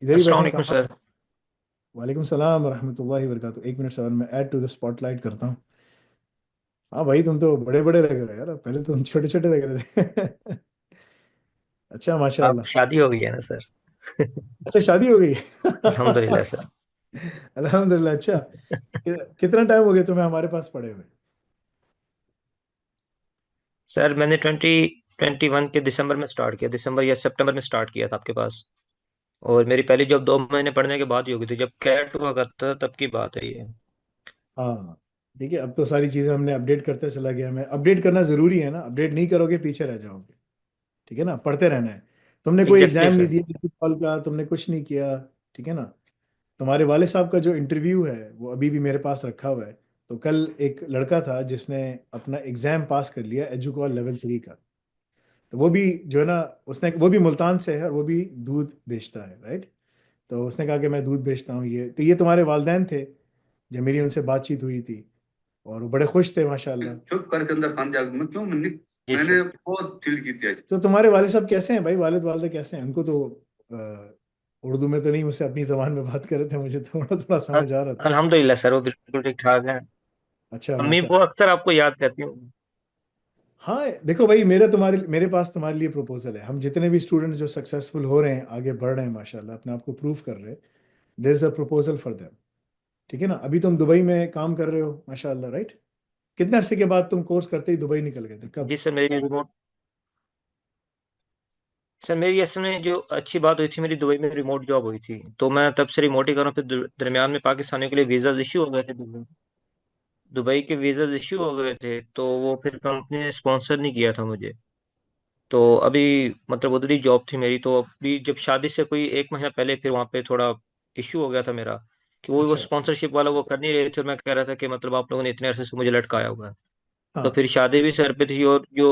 इधर ही अस्सलाम बैठे हैं, वालेकुम कहाँ? सर। वालेकुम सलाम रहमतुल्लाहि वबरकातुहू। एक मिनट सर, मैं ऐड टू द स्पॉटलाइट करता हूँ। हाँ भाई, तुम तो बड़े बड़े लग रहे हो यार, पहले तो तुम छोटे छोटे लग रहे थे। अच्छा, आप माशाल्लाह। शादी हो गई है ना सर? अच्छा, शादी हो गई? अल्हम्दुलिल्लाह सर। अल्हम्दुलिल्लाह। अच्छा, कितना टाइम हो गया तुम्हें हमारे पास पड़े हुए? सर मैंने 2021 के दिसंबर में स्टार्ट किया, दिसंबर या सितंबर में स्टार्ट किया था आपके पास। और मेरी पहली जॉब 2 महीने पढ़ने के बाद ही हो गई थी, जब कैट हुआ करता था तब की बात है ये। हाँ, ठीक है। अब तो सारी चीज़ें हमने अपडेट करते चला गया। मैं अपडेट करना ज़रूरी है ना, अपडेट नहीं करोगे पीछे रह जाओगे। ठीक है ना, पढ़ते रहना है। तुमने कोई एग्जैक्टली एग्जाम नहीं सर। दिया किसी कॉल का, तुमने कुछ नहीं किया। ठीक है ना। तुम्हारे वाले साहब का जो इंटरव्यू है वो अभी भी मेरे पास रखा हुआ है। तो कल एक लड़का था जिसने अपना एग्जाम पास कर लिया एजुकॉल लेवल 3 का। तो वो भी जो है ना, उसने वो भी मुल्तान से है और वो भी दूध बेचता है, राइट। तो उसने कहा कि मैं दूध बेचता हूँ। ये तुम्हारे वालिदैन थे जब मेरी उनसे बातचीत हुई थी, और वो बड़े खुश थे माशाल्लाह। चुप करके अंदर खान जाग मैं क्यों जी मैंने सर। बहुत फील की थी। तो तुम्हारे वाले साहब कैसे हैं भाई, वालिद वालदा कैसे हैं? उनको तो उर्दू में तो नहीं, मुझसे अपनी जबान में बात कर रहे थे, मुझे थोड़ा थोड़ा अल- समझ आ रहा था। अल्हम्दुलिल्लाह सर, वो बिल्कुल ठीक ठाक है। अच्छा, अम्मी माशा। वो अक्सर आपको याद करती हूँ। हाँ, देखो भाई, मेरे पास तुम्हारे लिए प्रपोजल है। हम जितने भी स्टूडेंट्स जो सक्सेसफुल हो रहे हैं, आगे बढ़ रहे हैं माशाल्लाह, अपने आप को प्रूव कर रहे हैं, there is a proposal for them. ठीक है ना। अभी तुम दुबई में काम कर रहे हो माशाल्लाह, राइट। कितने अरसे के बाद तुम कोर्स करते ही दुबई निकल गए थे, जी कब? सर, मेरी रिमोट सर मेरी असल में जो अच्छी बात हुई थी, मेरी दुबई में रिमोट जॉब हुई थी, तो मैं तब से रिमोट ही कर रहा हूँ। फिर दरमियान में पाकिस्तानियों के लिए वीजा इश्यू हो गए थे, दुबई के वीजा इश्यू हो गए थे, तो वो फिर कंपनी ने स्पॉन्सर नहीं किया था मुझे। तो अभी मतलब उधर ही जॉब थी मेरी, तो अभी जब शादी से कोई 1 महीना पहले फिर वहाँ पे थोड़ा इश्यू हो गया था मेरा, कि वो अच्छा। स्पॉन्सरशिप वाला वो कर नहीं रहे थे, और मैं कह रहा था कि मतलब आप लोगों ने इतने अरसे से मुझे लटकाया हुआ है। तो हाँ। फिर शादी भी सर पे थी, और जो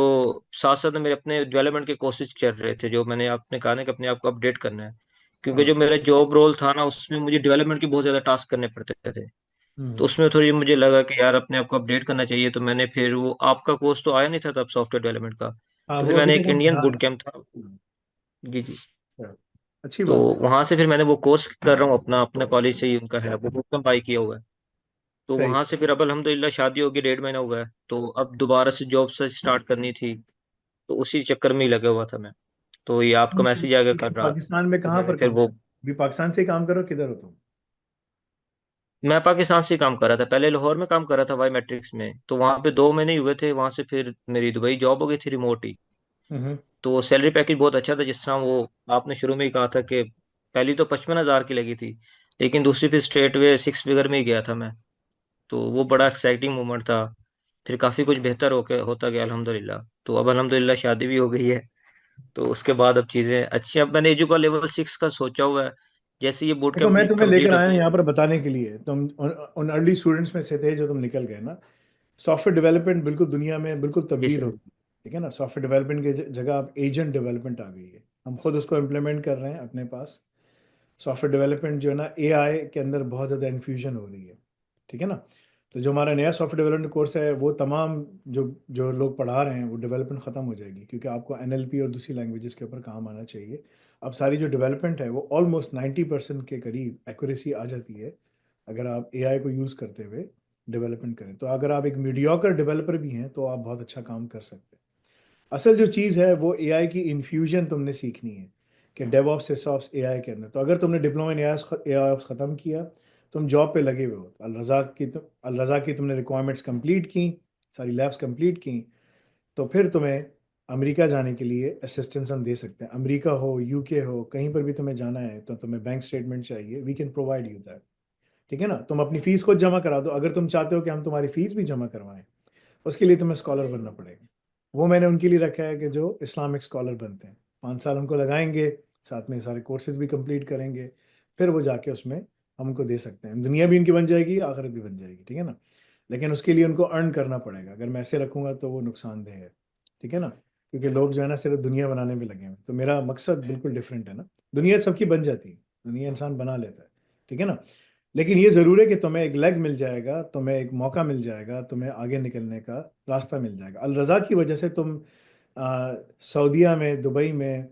साथ साथ मेरे अपने डेवलपमेंट की कोशिश चल रहे थे, जो मैंने आपने कहा ना कि अपने आप को अपडेट करना है, क्योंकि जो हाँ। मेरा जॉब रोल था ना उसमें मुझे डेवलपमेंट के बहुत ज्यादा टास्क करने पड़ते थे। तो हम्म। उसमें थोड़ी मुझे लगा कि यार अपने आप को अपडेट करना चाहिए, तो मैंने फिर वो आपका कोर्स तो आया नहीं था तब सॉफ्टवेयर डेवलपमेंट का, हाँ, तो फिर वो अभी मैंने तक एक हम इंडियन पढ़ा बूट रहे कैंप था। हैं। जी जी। अच्छा, अच्छी तो बात है। वहां से फिर मैंने वो कोर्स कर रहा हूँ अपना, अपने कॉलेज से ही उनका है, वो बूट कैंप पाई किया हुआ है। तो सही वहां सही। से फिर अब अल्हम्दुलिल्लाह शादी होगी, 1.5 महीना हुआ है, तो अब दोबारा से जॉब से स्टार्ट करनी थी, तो उसी चक्कर में ही लगा हुआ था मैं। तो ये आपका मैसेज आगे कर रहा, पाकिस्तान में तो कहाँ मैंने पर फिर काम वो कर? अभी पाकिस्तान से ही काम करो, किधर हो तुम? मैं पाकिस्तान से ही काम कर रहा था, पहले लाहौर में काम कर रहा था वाई मैट्रिक्स में, तो वहां पे 2 महीने ही हुए थे, वहां से फिर मेरी दुबई जॉब हो गई थी रिमोट ही। हम्म। तो सैलरी पैकेज बहुत अच्छा था, जिस तरह वो आपने शुरू में ही कहा था कि पहली तो 55,000 की लगी थी, लेकिन दूसरी फिर स्ट्रेट वे 6 फिगर में ही गया था मैं। तो वो बड़ा एक्साइटिंग मोमेंट था। फिर काफी कुछ बेहतर होता गया अल्हम्दुलिल्लाह। तो अब अल्हम्दुलिल्लाह शादी भी हो गई है, तो उसके बाद अब चीजें अच्छी। अब मैंने एजुका लेवल 6 का सोचा हुआ है, जैसे ये बोट देखो, मैं कैंप तुम्हें कंप्लीट लेकर आया होता हूं है। यहाँ पर बताने के लिए। तुम उन अर्ली स्टूडेंट्स में से थे जो तुम निकल गए ना। सॉफ्टवेयर डेवलपमेंट बिल्कुल दुनिया में बिल्कुल जी तब्दील हो सर। गई। ठीक है ना। सॉफ्टवेयर डेवलपमेंट की जगह अब एजेंट डेवलपमेंट आ गई है। हम खुद उसको इम्प्लीमेंट कर रहे हैं अपने पास। सॉफ्टवेयर डेवलपमेंट जो है ना, एआई के अंदर बहुत ज़्यादा इन्फ्यूजन हो रही है। ठीक है ना। तो जो हमारा नया सॉफ्टवेयर डेवलपमेंट कोर्स है, वो तमाम जो जो लोग पढ़ा रहे हैं, वो डेवलपमेंट ख़त्म हो जाएगी, क्योंकि आपको एनएलपी और दूसरी लैंग्वेजेस के ऊपर काम आना चाहिए। अब सारी जो डेवलपमेंट है वो ऑलमोस्ट 90% के करीब एक्यूरेसी आ जाती है, अगर आप एआई को यूज़ करते हुए डेवलपमेंट करें। तो अगर आप एक मीडियोकर डेवलपर भी हैं तो आप बहुत अच्छा काम कर सकते हैं। असल जो चीज़ है वो एआई की इन्फ्यूजन तुमने सीखनी है, कि डेवऑप्स सिसऑप्स एआई के अंदर। तो अगर तुमने डिप्लोमा इन एआई ऑप्स ख़त्म किया, तुम जॉब पे लगे हुए हो, तो अल रज़ा की तुमने रिक्वायरमेंट्स कंप्लीट की, सारी लैब्स कंप्लीट की, तो फिर तुम्हें अमेरिका जाने के लिए असिस्टेंस हम दे सकते हैं। अमेरिका हो, यूके हो, कहीं पर भी तुम्हें जाना है तो तुम्हें बैंक स्टेटमेंट चाहिए, we can provide you that. ठीक है ना। तुम अपनी फ़ीस खुद जमा करा दो। अगर तुम चाहते हो कि हम तुम्हारी फ़ीस भी जमा करवाएं, उसके लिए तुम्हें स्कॉलर बनना पड़ेगा। वो मैंने उनके लिए रखा है कि जो इस्लामिक स्कॉलर बनते हैं, 5 साल उनको लगाएंगे, साथ में सारे कोर्सेज भी कंप्लीट करेंगे, फिर वो जाके उसमें हम उनको दे सकते हैं। दुनिया भी इनकी बन जाएगी, आखिरत भी बन जाएगी। ठीक है ना। लेकिन उसके लिए उनको अर्न करना पड़ेगा। अगर मैं ऐसे रखूंगा तो वो नुकसानदेह है। ठीक है ना। क्योंकि लोग जो है ना सिर्फ दुनिया बनाने में लगे हैं, तो मेरा मकसद बिल्कुल डिफरेंट है ना। दुनिया सबकी बन जाती है, दुनिया इंसान बना लेता है। ठीक है ना। लेकिन ये ज़रूर है कि तुम्हें एक लेग मिल जाएगा, तुम्हें एक मौका मिल जाएगा, तुम्हें आगे निकलने का रास्ता मिल जाएगा। अल रज़ा की वजह से तुम सऊदीया में, दुबई में,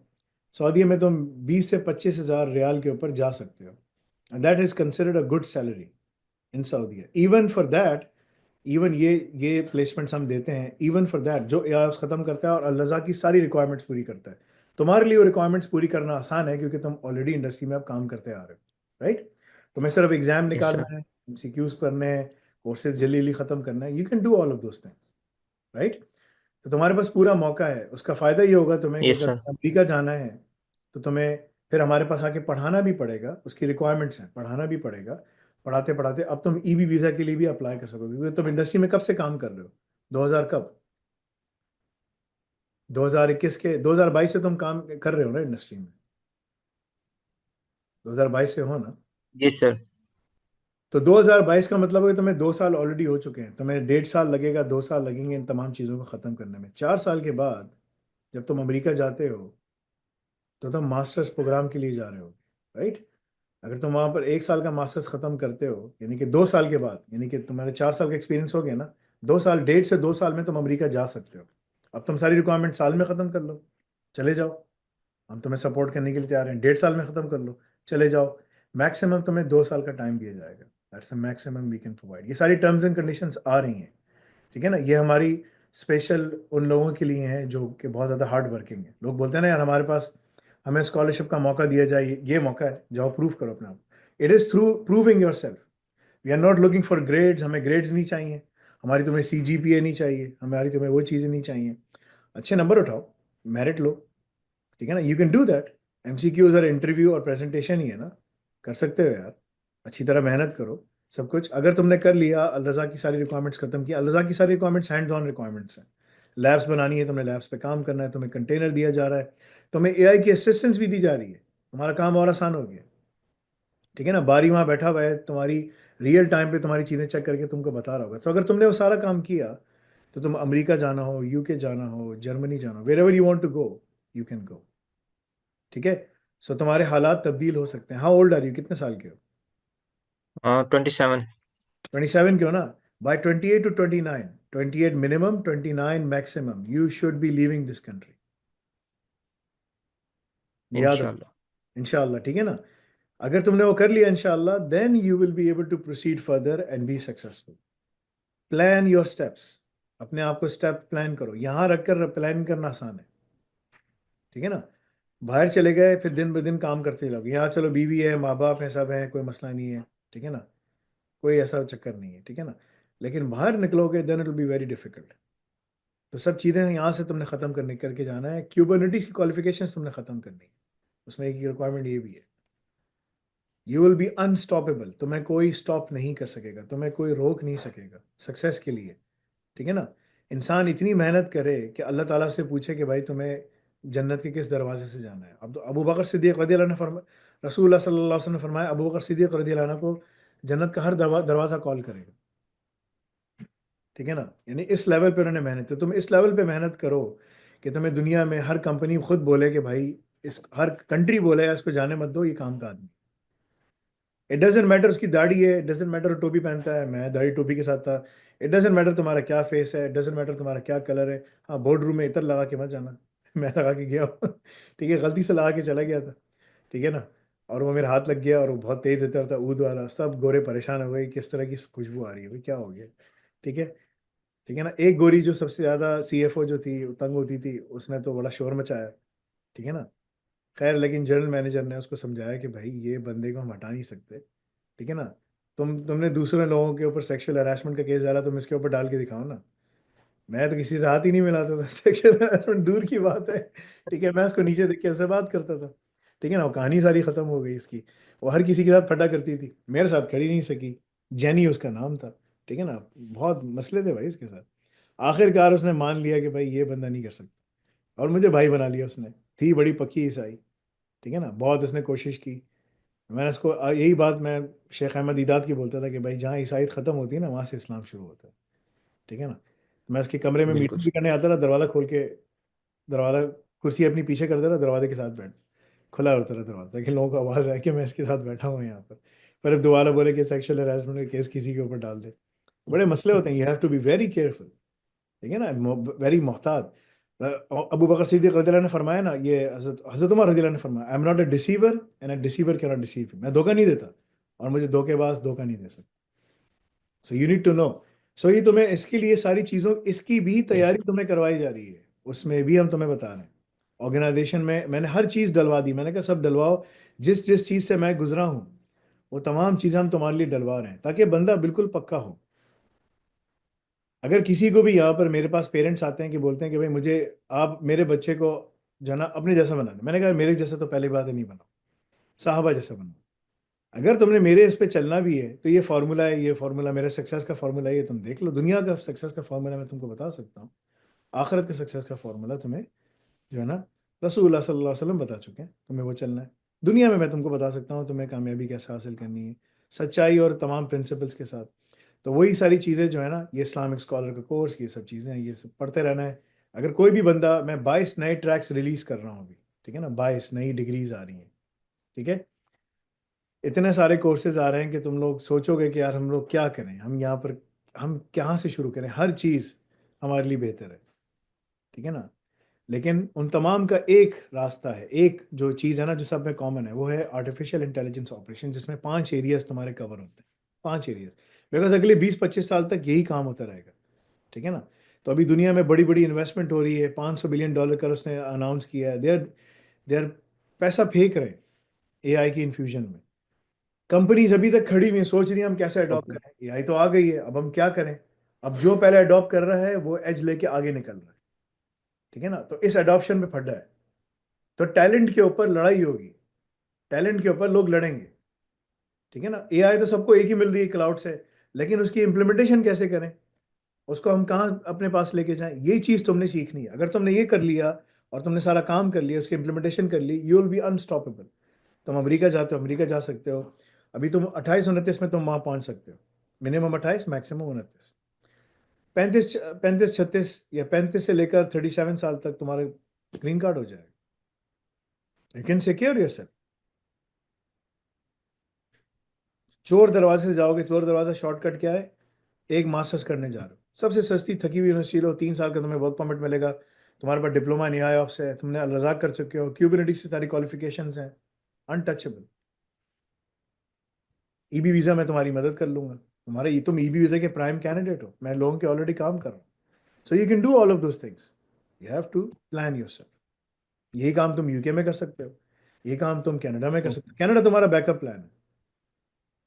सऊदी में तुम 20 से 25,000 रियाल के ऊपर जा सकते हो, and that is considered a good salary in Saudi. Even for that, even ये प्लेसमेंट्स हम देते हैं, इवन फॉर दैट जो एआईएफ ख़त्म करता है और अल-रज़ा की सारी रिक्वायरमेंट्स पूरी करता है। तुम्हारे लिए वो रिक्वायरमेंट्स पूरी करना आसान है क्योंकि तुम ऑलरेडी इंडस्ट्री में अब काम करते आ रहे हो, राइट? तुम्हें सिर्फ एग्जाम यस सर। निकालना है, एमसीक्यूज करने हैं, कोर्सेज जल्दी जल्दी ख़त्म करना है, you can do all of those things, right? तो तुम्हारे पास पूरा मौका है। उसका फ़ायदा ये होगा तुम्हें कि यस अगर सर। अमेरिका जाना है तो तुम्हें फिर हमारे पास आके पढ़ाना भी पड़ेगा, उसकी रिक्वायरमेंट्स हैं, पढ़ाना भी पड़ेगा। पढ़ाते-पढ़ाते अब तुम ईबी वीज़ा के लिए भी अप्लाई कर सकोगे क्योंकि तुम इंडस्ट्री में कब से काम कर रहे हो? 2000 कब? 2021 के 2022 से तुम काम कर रहे हो ना इंडस्ट्री में? 2022 से हो ना? जी सर। तो 2022 का मतलब है कि तुम्हें 2 साल ऑलरेडी हो चुके हैं। तुम्हें 1.5 साल लगेगा, 2 साल लगेंगे इन तमाम चीज़ों को ख़त्म करने में। 4 साल के बाद जब तुम अमेरिका जाते हो, तो तुम मास्टर्स प्रोग्राम के लिए जा रहे हो, राइट? अगर तुम वहाँ पर 1 साल का मास्टर्स ख़त्म करते हो, यानी कि 2 साल के बाद, यानी कि तुम्हारे 4 साल का एक्सपीरियंस हो गया ना, 2 साल, 1.5 से 2 साल में तुम अमेरिका जा सकते हो। अब तुम सारी रिक्वायरमेंट साल में ख़त्म कर लो, चले जाओ। हम तुम्हें सपोर्ट करने के लिए तैयार हैं, 1.5 साल में ख़त्म कर लो, चले जाओ। मैक्सिमम तुम्हें 2 साल का टाइम दिया जाएगा। That's the maximum we can provide. ये सारी टर्म्स एंड कंडीशंस आ रही हैं, ठीक है ना? ये हमारी स्पेशल उन लोगों के लिए हैं जो कि बहुत ज़्यादा हार्ड वर्किंग हैं। लोग बोलते हैं ना यार हमारे पास, हमें स्कॉलरशिप का मौका दिया जाए, ये मौका है, जाओ प्रूव करो अपने आप। It is through proving yourself. We are not looking for grades, हमें ग्रेड्स नहीं चाहिए, हमारी तुम्हें सीजीपीए नहीं चाहिए, हमारी तुम्हें वो चीज़ें नहीं चाहिए। अच्छे नंबर उठाओ, मेरिट लो, ठीक है ना? You can do that. MCQs और इंटरव्यू और प्रेजेंटेशन ही है ना, कर सकते हो यार। अच्छी तरह मेहनत करो, सब कुछ अगर तुमने कर लिया, अल-रज़ा की सारी रिक्वायरमेंट्स खत्म की। अल-रज़ा की सारी रिक्वायरमेंट्स हैंड्स ऑन रिक्वायरमेंट्स हैं। लैब्स बनानी है, तुमने लैब्स पे काम करना है, तुम्हें कंटेनर दिया जा रहा है, तुम्हें एआई की असिस्टेंस भी दी जा रही है, तुम्हारा काम और आसान हो गया, ठीक है ना? बारी वहाँ बैठा हुआ है, तुम्हारी रियल टाइम पे तुम्हारी चीज़ें चेक करके तुमको बता रहा होगा। तो अगर तुमने वो सारा काम किया, तो तुम अमेरिका जाना हो, यूके जाना हो, जर्मनी जाना हो, wherever you want to go, you can go, ठीक है? सो तुम्हारे हालात तब्दील हो सकते हैं। How old are you? कितने साल के हो? 27। 27 के हो ना? By 28 to 29, 28 minimum, 29 maximum, you should be leaving this country. याद रखो, इंशाल्लाह। इंशाल्लाह, ठीक है ना? अगर तुमने वो कर लिया इंशाल्लाह, then you will be able to proceed further and be successful. Plan your steps, अपने आप को स्टेप प्लान करो। यहाँ रखकर प्लान करना आसान है, ठीक है ना? बाहर चले गए, फिर दिन ब दिन काम करते रहोगे। यहाँ चलो बीवी है, माँ बाप हैं, सब हैं, कोई मसला नहीं है, ठीक है ना? कोई ऐसा चक्कर नहीं है, ठीक है ना? लेकिन बाहर निकलोगे, then it will be very difficult. तो सब चीज़ें यहाँ से तुमने ख़त्म करके जाना है। क्यूबरनेटिस की क्वालिफिकेशंस तुमने ख़त्म करनी है, उसमें एक रिक्वायरमेंट ये भी है। यू विल बी अनस्टॉपेबल, तुम्हें कोई स्टॉप नहीं कर सकेगा, तुम्हें कोई रोक नहीं सकेगा सक्सेस के लिए, ठीक है ना? इंसान इतनी मेहनत करे कि अल्लाह ताला से पूछे कि भाई तुम्हें जन्नत के किस दरवाजे से जाना है। अब तो अबू बकर सिद्दीक़ रज़ी अल्लाह ने रसूलुल्लाह सल्लल्लाहु अलैहि वसल्लम ने फरमाया, अबू बकर सिद्दीक़ रज़ी अल्लाह अन्हु को जन्नत का हर दरवाज़ा कॉल करेगा, ठीक है ना? यानी इस लेवल पे उन्होंने मेहनत, तो तुम इस लेवल पे मेहनत करो कि तुम्हें दुनिया में हर कंपनी खुद बोले कि भाई, इस हर कंट्री बोले यार इसको जाने मत दो, ये काम का आदमी। इट डज़न्ट मैटर उसकी दाढ़ी है, इट डज़न्ट मैटर टोपी पहनता है, मैं दाढ़ी टोपी के साथ था। इट डज़न्ट मैटर तुम्हारा क्या फेस है, इट डज़न्ट मैटर तुम्हारा क्या कलर है। हाँ, बोर्ड रूम में इतर लगा के मत जाना। मैं लगा के गया हूँ, ठीक है, गलती से लगा के चला गया था, ठीक है ना? और वो मेरे हाथ लग गया और वो बहुत तेज़ इतर था, ऊद वाला। सब गोरे परेशान हो गए, किस तरह की खुशबू आ रही है भाई, क्या हो गया, ठीक है? ठीक है ना? एक गोरी जो सबसे ज़्यादा सीएफओ जो थी, वो तंग होती थी, उसने तो बड़ा शोर मचाया, ठीक है ना? खैर, लेकिन जनरल मैनेजर ने उसको समझाया कि भाई ये बंदे को हम हटा नहीं सकते, ठीक है ना? तुमने दूसरे लोगों के ऊपर सेक्सुअल हैरेसमेंट का केस डाला, तुम इसके ऊपर डाल के दिखाओ ना। मैं तो किसी से हाथ ही नहीं मिलाता था, सेक्सुअल हैरेसमेंट दूर की बात है, ठीक है? मैं उसको नीचे देख के उससे बात करता था, ठीक है ना? वो कहानी सारी ख़त्म हो गई इसकी। वो हर किसी के साथ फटा करती थी, मेरे साथ खड़ी नहीं सकी। जेनी उसका नाम था, ठीक है ना? बहुत मसले थे भाई इसके साथ। आखिरकार उसने मान लिया कि भाई ये बंदा नहीं कर सकता, और मुझे भाई बना लिया उसने। थी बड़ी पक्की ईसाई, ठीक है ना? बहुत उसने कोशिश की। मैंने उसको यही बात मैं शेख अहमद दीदात की बोलता था कि भाई जहाँ ईसाईयत ख़त्म होती है ना, वहाँ से इस्लाम शुरू होता है, ठीक है ना? मैं उसके कमरे में बिल्कुल मीटिंग भी करने आता था, दरवाज़ा खोल के, दरवाज़ा, कुर्सी अपनी पीछे कर देता, दरवाजे के साथ बैठ, खुला होता रहा दरवाज़ा, ताकि लोगों को आवाज़ आए कि मैं इसके साथ बैठा हुआ यहाँ पर। फिर अब दोबारा बोले कि सेक्सुअल हैरेसमेंट का केस किसी के ऊपर डाल दे। बड़े मसले होते हैं, you have to be very careful, ठीक है ना? वेरी मोहतात। अबू बकर सिद्दीक रज़ियल्लाहु ने फरमाया ना, ये हज़रत उमर रज़ियल्लाहु ने फरमाया, I am not a deceiver and a deceiver can not deceive. मैं धोखा नहीं देता और मुझे धोखेबाज धोखा नहीं दे सकता। So you need to know. सो ये तुम्हें इसके लिए सारी चीज़ों इसकी भी यस तैयारी तुम्हें करवाई जा रही है, उसमें भी हम तुम्हें बता रहे हैं। ऑर्गेनाइजेशन में मैंने हर चीज़ डलवा दी, मैंने कहा सब डलवाओ, जिस जिस चीज़ से मैं गुजरा हूँ वो तमाम चीज़ें हम तुम्हारे लिए डलवा रहे हैं ताकि बंदा बिल्कुल पक्का हो। अगर किसी को भी यहाँ पर मेरे पास पेरेंट्स आते हैं कि बोलते हैं कि भाई मुझे आप मेरे बच्चे को जो है ना अपने जैसा बना दें, मैंने कहा मेरे जैसा तो पहली बात ही नहीं बनाओ, साहबा जैसा बनाओ। अगर तुमने मेरे इस पे चलना भी है तो ये फार्मूला है, ये फार्मूला मेरे सक्सेस का फार्मूला है, ये तुम देख लो। दुनिया का सक्सेस का फार्मूला मैं तुमको बता सकता हूँ, आखिरत के सक्सेस का फार्मूला तुम्हें जो है ना रसूलुल्लाह सल्लल्लाहु अलैहि वसल्लम बता चुके हैं, तुम्हें वो चलना है। दुनिया में मैं तुमको बता सकता हूँ तुम्हें कामयाबी कैसे हासिल करनी है, सच्चाई और तमाम प्रिंसिपल्स के साथ। तो वही सारी चीज़ें जो है ना, ये इस्लामिक स्कॉलर का कोर्स, ये सब चीज़ें हैं, ये सब पढ़ते रहना है। अगर कोई भी बंदा, मैं 22 नए ट्रैक्स रिलीज़ कर रहा हूँ अभी, ठीक है ना, 22 नई डिग्रीज़ आ रही हैं, ठीक है? इतने सारे कोर्सेज़ आ रहे हैं कि तुम लोग सोचोगे कि यार हम लोग क्या करें? हम यहाँ पर हम कहाँ से शुरू करें? हर चीज़ हमारे लिए बेहतर है, ठीक है ना? लेकिन उन तमाम का एक रास्ता है, एक जो चीज़ है ना जो सब में कॉमन है, वो है आर्टिफिशियल इंटेलिजेंस ऑपरेशन, जिसमें 5 एरियाज़ तुम्हारे कवर होते हैं, 5 एरियाज़। बिकॉज़ अगले 20-25 साल तक यही काम होता रहेगा, ठीक है ना? तो अभी दुनिया में बड़ी-बड़ी इन्वेस्टमेंट हो रही है, $500 बिलियन का उसने अनाउंस किया है। दे आर पैसा फेंक रहे हैं एआई की इन्फ्यूजन में। कंपनीज़ अभी तक खड़ी हुई हैं, सोच रही हैं हम कैसे अडॉप्ट ओके करें? एआई तो आ गई है, अब हम क्या करें? अब जो पहले अडॉप्ट कर रहा है, वो एज लेके आगे निकल रहा है, ठीक है ना? तो इस अडॉप्शन में फड्डा है। तो टैलेंट के ऊपर लड़ाई होगी, टैलेंट के ऊपर लोग लड़ेंगे, ठीक है ना? एआई तो सबको एक ही मिल रही है क्लाउड से, लेकिन उसकी इम्प्लीमेंटेशन कैसे करें? उसको हम कहाँ अपने पास लेके जाएँ? ये चीज़ तुमने सीखनी है। अगर तुमने ये कर लिया और तुमने सारा काम कर लिया, उसकी इम्प्लीमेंटेशन कर ली, यू विल बी अनस्टॉपेबल। तुम अमेरिका चाहते हो, अमेरिका जा सकते हो। अभी तुम 28-29 में तुम वहाँ पहुँच सकते हो। Minimum 28, maximum 29। 35-36 या 35 से लेकर 37 साल तक तुम्हारा ग्रीन कार्ड हो जाएगा। You can secure yourself. चोर दरवाजे से जाओगे, चोर दरवाजा शॉर्टकट क्या है? एक मास्टर्स करने जा रहे हो, सबसे सस्ती थकी हुई यूनिवर्सिटी लो, 3 साल का तुम्हें वर्क परमिट मिलेगा, तुम्हारे पास डिप्लोमा नहीं आया ऑप्स है, तुमने अल-रज़ाक कर चुके हो, क्यूबरनेटिस से सारी क्वालिफिकेशंस हैं, अनटचेबल। ईबी वीज़ा मैं तुम्हारी मदद कर लूँगा, तुम्हारे ये तुम ईबी वीज़ा के प्राइम कैंडिडेट हो, मैं लोगों के ऑलरेडी काम कर रहा हूँ। So you can do all of those things, you have to plan yourself. यही काम तुम यूके में कर सकते हो, ये काम तुम कनाडा में कर सकते हो, कनाडा तुम्हारा बैकअप प्लान है।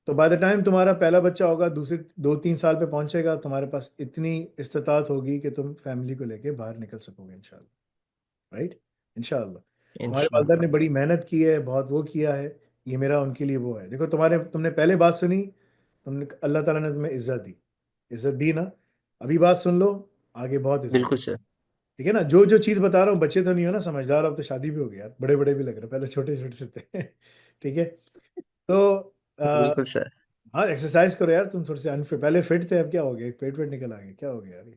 तो बाय द टाइम तुम्हारा पहला बच्चा होगा, दूसरे 2-3 साल पे पहुँचेगा, तुम्हारे पास इतनी इस्तिताअत होगी कि तुम फैमिली को लेके बाहर निकल सकोगे इंशाल्लाह, राइट? इंशाल्लाह। तुम्हारे वालिदैन इंशाल्लाह ने बड़ी मेहनत की है, बहुत वो किया है, ये मेरा उनके लिए वो है। देखो तुमने पहले बात सुनी, तुमने अल्लाह ताला ने तुम्हें इज़्ज़त दी। इज़्ज़त दी ना? अभी बात सुन लो, आगे बहुत इज़्ज़त, बिल्कुल सर ठीक है ना? जो चीज़ बता रहा हूँ, बच्चे तो नहीं हो ना, समझदार हो, अब तो शादी भी हो गई यार, बड़े-बड़े भी लग रहे हो, पहले छोटे-छोटे से थे। ठीक है? तो अ, बिल्कुल सर हाँ, एक्सरसाइज़ करो यार, तुम थोड़े से पहले फिट थे, अब क्या हो गया? पेट-वेट निकल आ गया, क्या हो गया यार ये?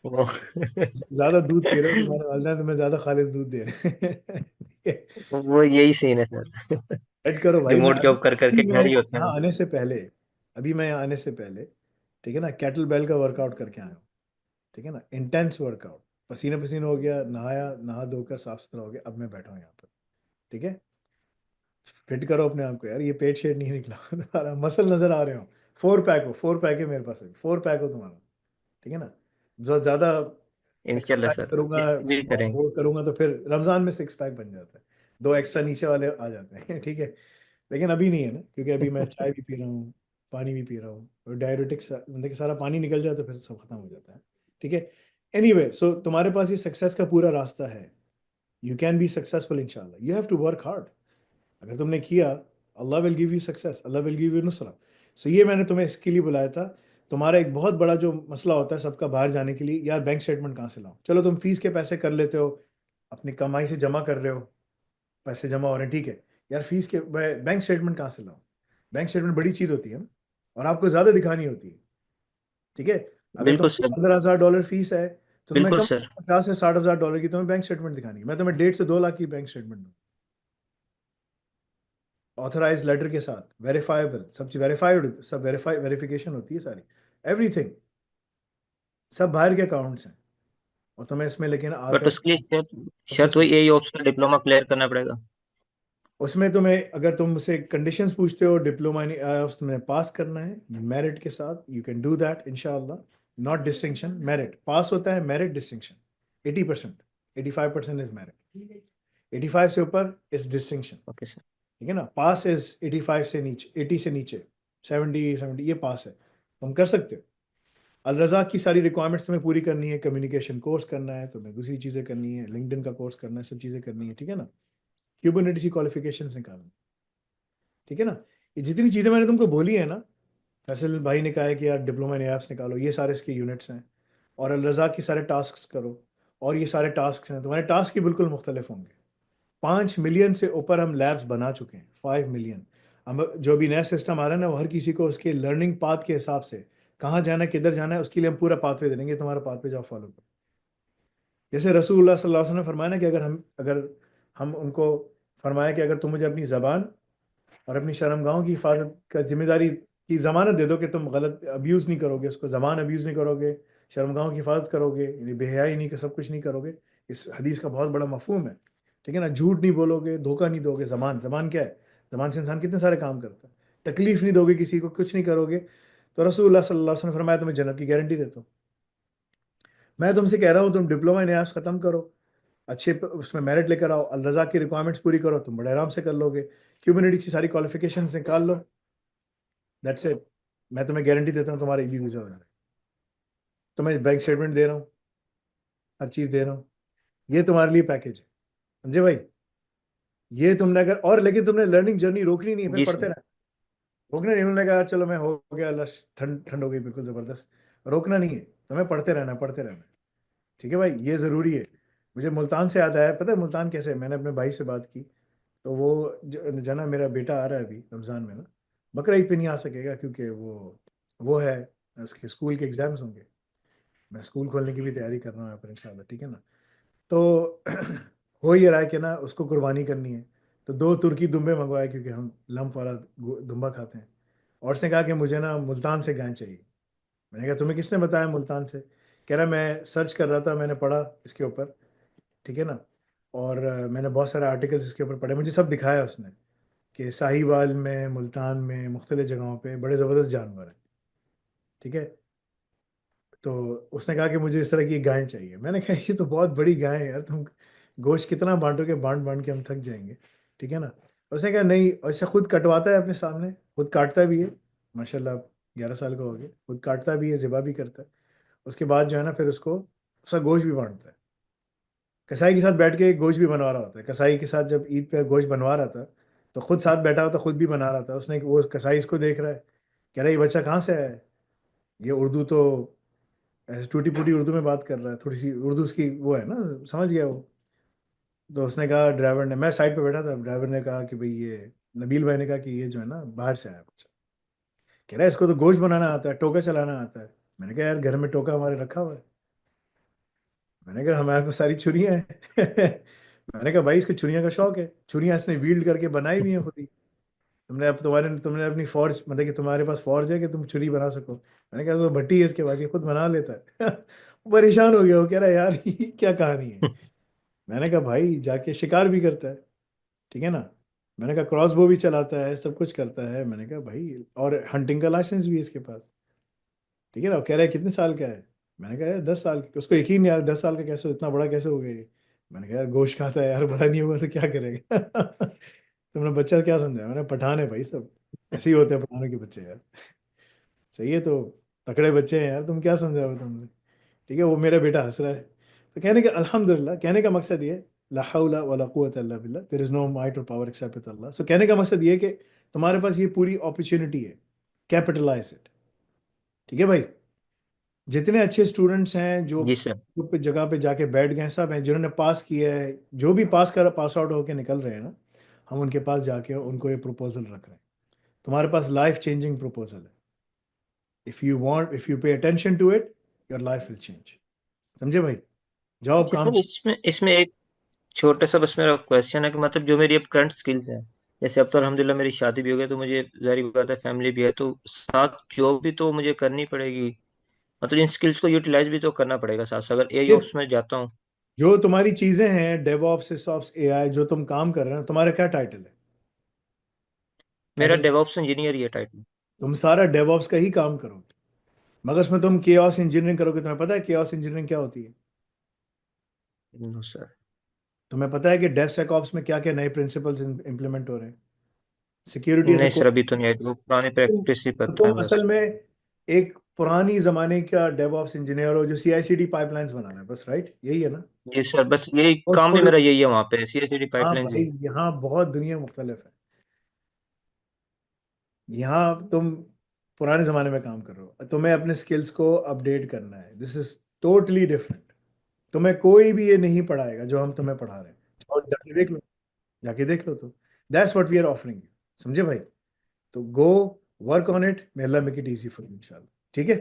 वो ज़्यादा दूध पी रहे हो, तुम्हारे वालिदैन तुम्हें ज़्यादा खालिस दूध दे रहे हैं। ठीक है? वो यही सीन है सर सेट करो भाई। रिमोट जॉब कर करके घर ही होते हैं यहाँ हम। आने से पहले, अभी मैं यहाँ आने से पहले, ठीक है ना, केटल बेल का वर्कआउट करके आया हूँ, ठीक है ना, इंटेंस वर्कआउट, पसीने पसीने हो गया, नहाया, नहा धोकर साफ सुथरा हो गया, अब मैं बैठा हूँ यहाँ पर, ठीक है? फिट करो अपने आप को यार, ये पेट शेट नहीं निकला तुम्हारा, मसल नजर आ रहे हो, 4 पैक हो, 4 पैक है मेरे पास अभी, 4 पैक हो तुम्हारा, ठीक है ना? बहुत ज़्यादा इंशाल्लाह एक्सरसाइज सर करूंगा, भी करेंगे वो करूंगा तो फिर रमज़ान में 6 पैक बन जाता है, 2 एक्स्ट्रा नीचे वाले आ जाते हैं। ठीक है? लेकिन अभी नहीं है ना, क्योंकि अभी मैं चाय भी पी रहा हूँ, पानी भी पी रहा हूँ, और डायरेटिक्स मतलब कि सारा पानी निकल जाए तो फिर सब खत्म हो जाता है, ठीक है? एनीवे, सो तुम्हारे पास ये सक्सेस का पूरा रास्ता है, यू कैन बी सक्सेसफुल इंशाल्लाह, you have to work hard. अगर तुमने किया, Allah will give you success, Allah will give you नुसरा। सो ये मैंने तुम्हें इसके लिए बुलाया था। तुम्हारा एक बहुत बड़ा जो मसला होता है सबका बाहर जाने के लिए, यार बैंक स्टेटमेंट कहाँ से लाऊं? चलो तुम फीस के पैसे कर लेते हो, अपनी कमाई से जमा कर रहे हो, पैसे जमा हो रहे हैं, ठीक है। यार फीस के बैंक स्टेटमेंट कहाँ से लाऊं? बैंक स्टेटमेंट बड़ी चीज़ होती है ना, और आपको ज़्यादा दिखानी होती है, ठीक है? अगर बिल्कुल तुम्हारी सर $15,000 फीस है, तो तुम्हें बिल्कुल कम सर 50 से $60,000 की तुम्हें बैंक स्टेटमेंट दिखानी है। मैं तुम्हें 1.5 से 2 लाख की बैंक स्टेटमेंट दूँ, ऑथराइज्ड लेटर के साथ, वेरीफाएबल, सब चीज़ वेरीफाइड, सब वेरीफिकेशन होती है सारी, एवरीथिंग, सब बाहर के अकाउंट्स हैं, और तुम्हें इसमें लेकिन बट आकर उसके लिए सब शर्त कुछ वही यही ऑप्शनल डिप्लोमा क्लियर करना पड़ेगा। उसमें तुम्हें अगर तुम मुझसे कंडीशंस पूछते हो डिप्लोमा इन IOPS तुम्हें पास करना है मेरिट के साथ, यू कैन डू दैट इंशाल्लाह। नॉट डिस्टिंक्शन, मेरिट पास होता है, मेरिट डिस्टिंक्शन 80%, 85% इज मेरिट, 85 से ऊपर इज डिस्टिंक्शन। Okay sir. ठीक है ना, पास इज 85 से नीचे, 80 से नीचे, 70 ये पास है, तुम कर सकते हो। अल रज़ाक की सारी रिक्वायरमेंट्स तुम्हें पूरी करनी है, कम्युनिकेशन कोर्स करना है तुम्हें, दूसरी चीज़ें करनी है, लिंक्डइन का कोर्स करना है, सब चीज़ें करनी है। ठीक है ना, क्यूबरनेटिस की क्वालिफिकेशंस निकालना। ठीक है ना, ये जितनी चीज़ें मैंने तुमको बोली है ना, फैसल भाई ने कहा है कि यार डिप्लोमा इन ऐप्स निकालो, ये सारे इसके यूनिट्स हैं, और अल रज़ाक के सारे टास्क करो, और ये सारे टास्क हैं, तुम्हारे टास्क ही बिल्कुल मुख्तलिफ होंगे। 5 मिलियन से ऊपर हम लैब्स बना चुके हैं, 5 मिलियन। हम जो भी नया सिस्टम आ रहा है ना, वो हर किसी को उसके लर्निंग पाथ के हिसाब से कहाँ जाना है, किधर जाना है, उसके लिए हम पूरा पाथवे दे देंगे, तुम्हारा पाथवे जाओ फॉलो करो। जैसे रसूलुल्लाह सल्लल्लाहु अलैहि वसल्लम ने फरमाया ना कि अगर हम उनको फरमाया कि अगर तुम मुझे अपनी ज़बान और अपनी शर्मगाहों की हिफाजत का जिम्मेदारी की ज़मानत दे दो कि तुम गलत अब्यूज़ नहीं करोगे, उसको ज़बान अब्यूज़ नहीं करोगे, शर्मगाहों की हिफाजत करोगे, यानी बेहयाई नहीं, सब कुछ नहीं करोगे। इस हदीस का बहुत बड़ा मफहूम है। ठीक है ना, झूठ नहीं बोलोगे, धोखा नहीं दोगे, ज़बान क्या है, ज़बान से इंसान कितने सारे काम करता है, तकलीफ़ नहीं दोगे किसी को, कुछ नहीं करोगे, तो रसूलुल्लाह सल्लल्लाहु अलैहि वसल्लम ने फरमाया तुम्हें जन्नत की गारंटी देता हूँ। मैं तुमसे कह रहा हूँ तुम डिप्लोमा इन ऐप्स ख़त्म करो, अच्छे उसमें मेरिट लेकर आओ, अल रज़ाक की रिक्वायरमेंट्स पूरी करो, तुम बड़े आराम से कर लोगे। क्यूबरनेटिस की सारी क्वालिफिकेशंस निकाल लो, दैट्स इट। मैं तुम्हें गारंटी देता हूँ तुम्हारा EB वीज़ा हो जाएगा। तुम्हें बैंक स्टेटमेंट दे रहा हूँ, हर चीज़ दे रहा हूँ, ये तुम्हारे लिए पैकेज है, समझे भाई। ये तुमने अगर, और लेकिन तुमने लर्निंग जर्नी रोकनी नहीं है, फिर जी पढ़ते सर। रहना। रोकना नहीं, उन्होंने कहा यार चलो मैं हो गया, अल्लाह ठंड ठंड हो गई बिल्कुल ज़बरदस्त, रोकना नहीं है, तुम्हें पढ़ते रहना, पढ़ते रहना। ठीक है भाई, ये ज़रूरी है। मुझे मुल्तान से याद आया, पता है मुल्तान कैसे, मैंने अपने भाई से बात की, तो वो जना मेरा बेटा आ रहा है अभी रमज़ान में ना, बकरा ईद पे नहीं आ सकेगा क्योंकि वो है, उसके स्कूल के एग्ज़ाम्स होंगे, मैं स्कूल खोलने की भी तैयारी कर रहा हूँ यहाँ पर इंशाल्लाह। ठीक है ना, तो हो ये रहा है कि ना उसको कुर्बानी करनी है, तो 2 तुर्की दुम्बे मंगवाए क्योंकि हम लम्प वाला दुम्बा खाते हैं, और उसने कहा कि मुझे ना मुल्तान से गाय चाहिए। मैंने कहा तुम्हें किसने बताया मुल्तान से? कह रहा मैं सर्च कर रहा था, मैंने पढ़ा इसके ऊपर। ठीक है ना, और मैंने बहुत सारे आर्टिकल्स इसके ऊपर पढ़े, मुझे सब दिखाया उसने कि साहिवाल में, मुल्तान में, मुख्तलिफ जगहों पे बड़े ज़बरदस्त जानवर हैं। ठीक है, तो उसने कहा कि मुझे इस तरह की गायें चाहिए। मैंने कहा ये तो बहुत बड़ी गाय है यार, तुम गोश्त कितना बांटोगे, बांट बांट के हम थक जाएंगे। ठीक है ना, उसने कहा नहीं, ऐसे खुद कटवाता है अपने सामने, खुद काटता भी है, माशाल्लाह 11 साल का हो गया, खुद काटता भी है, ज़िबा भी करता है। उसके बाद जो है ना फिर उसको उसका गोश्त भी बांटता है, कसाई के साथ बैठ के गोश्त भी बनवा रहा होता है। कसाई के साथ जब ईद पे गोश्त बनवा रहा था, तो खुद साथ बैठा होता, खुद भी बना रहा था। उसने, वो कसाई इसको देख रहा है, कह रहा है ये बच्चा कहाँ से आया है, ये उर्दू तो ऐसे टूटी फूटी उर्दू में बात कर रहा है, थोड़ी सी उर्दू उसकी वो है ना, समझ गया वो। तो उसने कहा, ड्राइवर ने, मैं साइड पे बैठा था, ड्राइवर ने कहा कि भाई ये, नबील भाई ने कहा कि ये जो है ना बाहर से आया बच्चा। कह रहा है इसको तो गोश्त बनाना आता है, टोका चलाना आता है। मैंने कहा यार घर में टोका हमारे रखा हुआ है। मैंने कहा हमारे पास सारी छुरियां हैं। मैंने कहा भाई इसको छुरियां का शौक है, छुरियां इसने वील्ड करके बनाई हुई हैं खुद ही। तुमने अपनी फौज, मतलब कि तुम्हारे पास फौज है कि तुम छुरी बना सको? मैंने कहा तो भट्टी है इसके पास, ये खुद बना लेता है। वो परेशान हो गया, वो कह रहा है यार ये क्या कहानी है। मैंने कहा भाई जाके शिकार भी करता है। ठीक है ना, मैंने कहा क्रॉस बो भी चलाता है, सब कुछ करता है। मैंने कहा भाई, और हंटिंग का लाइसेंस भी है इसके पास। ठीक है ना, वो कह रहा है कितने साल का है? मैंने कहा यार 10 साल की। उसको यकीन नहीं यार 10 साल का कैसे, इतना बड़ा कैसे हो गया ये? मैंने कहा यार गोश्त खाता है यार, बड़ा नहीं हुआ तो क्या करेगा। तुमने बच्चा क्या समझा? मैंने पठान है भाई सब, ऐसे ही होते हैं पठानों के बच्चे यार। सही है, तो तकड़े बच्चे हैं यार, तुम क्या समझा हुआ तुमने? ठीक है, वो मेरा बेटा हंस रहा है। तो कहने का अल्हम्दुलिल्लाह, कहने का मकसद ये, ला हौला वला कुव्वता इल्ला बिल्लाह, देयर इज़ नो माइट और पावर एक्सेप्ट विद अल्लाह। सो कहने का मकसद ये कि तुम्हारे पास ये पूरी अपॉर्चुनिटी है, कैपिटलाइज इट। ठीक है भाई, जितने अच्छे स्टूडेंट्स हैं जो जी सर। पे जगह पे जाके बैठ गए हैं, सब हैं जिन्होंने पास किया है, जो भी पास आउट होके निकल रहे हैं ना, हम उनके पास जाके उनको ये प्रपोजल रख रहे हैं। तुम्हारे पास लाइफ चेंजिंग प्रपोजल है। If you pay attention to it, your life will change. समझे भाई, जाओ अब अच्छा काम। सर, इसमें इसमें एक छोटा सा बस मेरा क्वेश्चन है कि मतलब जो मेरी अब करंट स्किल्स है, जैसे अब तो अल्हम्दुलिल्लाह मेरी शादी भी हो गई, तो मुझे जारी बात है फैमिली भी है, तो साथ जॉब भी तो मुझे करनी पड़ेगी। मतलब इन स्किल्स को यूटिलाइज भी तो करना पड़ेगा साथ साथ। अगर एआई Yes. ऑप्स में जाता हूँ, जो तुम्हारी चीजें हैं डेवऑप्स सिसऑप्स एआई जो तुम काम कर रहे हो, तुम्हारा क्या टाइटल है? मेरा टाइटल डेवऑप्स इंजीनियर ही है टाइटल। तुम सारा डेवऑप्स का ही काम करोगे, मगर उसमें तुम केओस इंजीनियरिंग करोगे। तुम्हें पता है केओस इंजीनियरिंग क्या होती है? No sir. तुम्हें पता है कि डेवसेकऑप्स में क्या क्या नए प्रिंसिपल्स इंप्लीमेंट हो रहे हैं? सिक्योरिटी एज नहीं अ सर, अभी तो नहीं आई, तो पुरानी प्रैक्टिस ही पता तुम है बस। असल में एक पुरानी जमाने का डेवऑप्स इंजीनियर हो जो सीआईसीडी पाइपलाइंस बना रहा है, बस। राइट, यही है ना? जी सर, बस यही Most काम भी probably- मेरा यही है वहाँ पे, सीएचडी हाँ पाइपलाइन भाई, ही। यहाँ बहुत दुनिया मुख्तलिफ है। यहाँ तुम पुराने जमाने में काम कर रहे हो, तुम्हें अपने स्किल्स को अपडेट करना है। This is totally different. तुम्हें कोई भी ये नहीं पढ़ाएगा जो हम तुम्हें पढ़ा रहे हैं। और जाके देख लो, जाके देख लो। तो that's what we are offering you. समझे भाई? तो go work on it, may Allah make it easy for you इंशाल्लाह। ठीक है,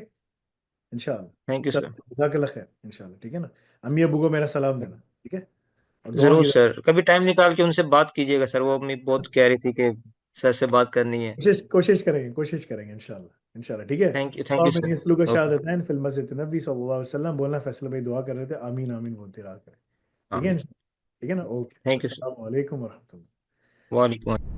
इंशाल्लाह। थैंक यू चल, सर। जज़ाकल्लाह खैर इंशाल्लाह। ठीक है ना? अम्मी अबू को मेरा सलाम देना। ठीक है, और दुआ जरूर की सर, कभी टाइम निकाल के उनसे बात कीजिएगा सर, वो अम्मी बहुत कह रही थी कि सर से बात करनी है। कोशिश करेंगे इंशाल्लाह। इंशाल्लाह, ठीक है। Thank you sir. इसलू का ओके। शहादतैन फिल मस्जिद नबी सल्लल्लाहु अलैहि वसल्लम बोलना, फैसल भाई दुआ कर रहे थे, आमीन आमीन बोलते रहा करें। ठीक है, ठीक है ना? Okay, thank you sir. अस्सलाम वालेकुम व रहमतुल्लाह। वालेकुम।